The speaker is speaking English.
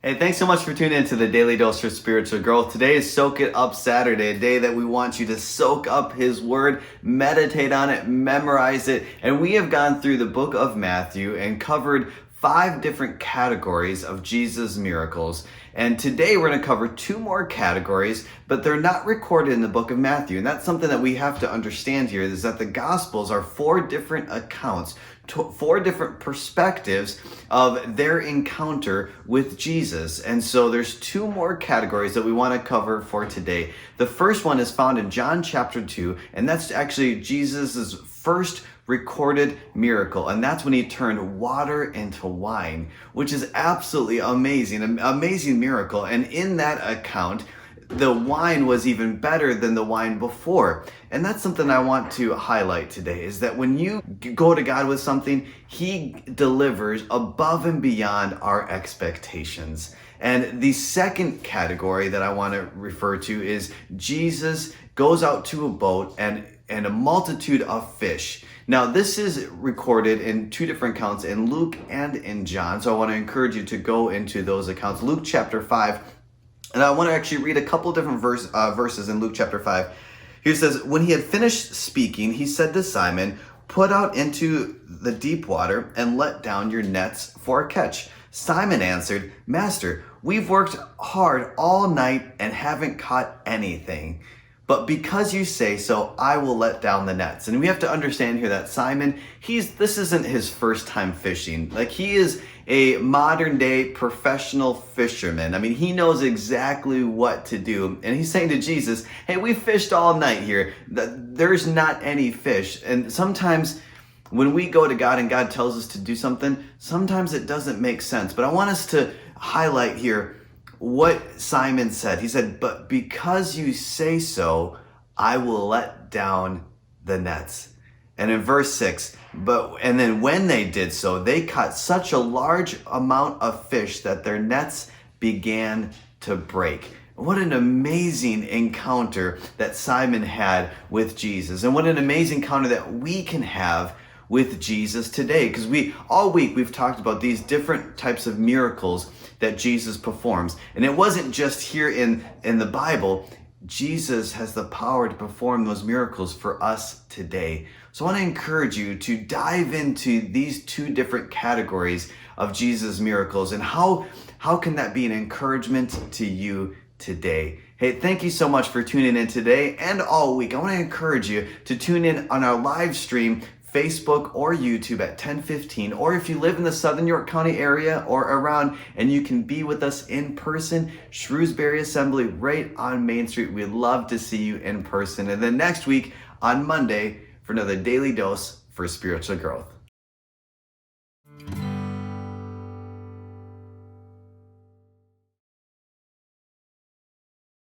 Hey, thanks so much for tuning in to the Daily Dose for Spiritual Growth. Today is Soak It Up Saturday, a day that we want you to soak up His Word, meditate on it, memorize it. And we have gone through the book of Matthew and covered 5 different categories of Jesus' miracles. And today we're going to cover 2 more categories, but they're not recorded in the book of Matthew. And that's something that we have to understand here, is that the Gospels are 4 different accounts, 4 different perspectives of their encounter with Jesus. And so there's 2 more categories that we want to cover for today. The first one is found in John chapter 2, and that's actually Jesus's first recorded miracle, and that's when he turned water into wine, which is absolutely amazing, an amazing miracle. And in that account, the wine was even better than the wine before. And that's something I want to highlight today, is that when you go to God with something, He delivers above and beyond our expectations. And the second category that I want to refer to is Jesus goes out to a boat and a multitude of fish. Now, this is recorded in 2 different accounts, in Luke and in John. So I want to encourage you to go into those accounts. Luke chapter 5, and I want to actually read a couple different verses in Luke chapter 5. Here it says, "When he had finished speaking, he said to Simon, 'Put out into the deep water and let down your nets for a catch.' Simon answered, 'Master, we've worked hard all night and haven't caught anything. But because you say so, I will let down the nets.'" And we have to understand here that Simon, this isn't his first time fishing. Like, he is a modern day professional fisherman. I mean, he knows exactly what to do. And he's saying to Jesus, "Hey, we fished all night here. There's not any fish." And sometimes when we go to God and God tells us to do something, sometimes it doesn't make sense. But I want us to highlight here what Simon said. He said, "But because you say so, I will let down the nets." And in verse 6, and then when they did so, they caught such a large amount of fish that their nets began to break. What an amazing encounter that Simon had with Jesus. And what an amazing encounter that we can have with Jesus today, because all week we've talked about these different types of miracles that Jesus performs. And it wasn't just here in the Bible. Jesus has the power to perform those miracles for us today. So I want to encourage you to dive into these 2 different categories of Jesus' miracles, and how can that be an encouragement to you today. Hey, thank you so much for tuning in today and all week. I want to encourage you to tune in on our live stream, Facebook or YouTube at 10:15, or if you live in the Southern York County area or around and you can be with us in person, Shrewsbury Assembly right on Main Street. We'd love to see you in person. And then next week on Monday for another Daily Dose for Spiritual Growth.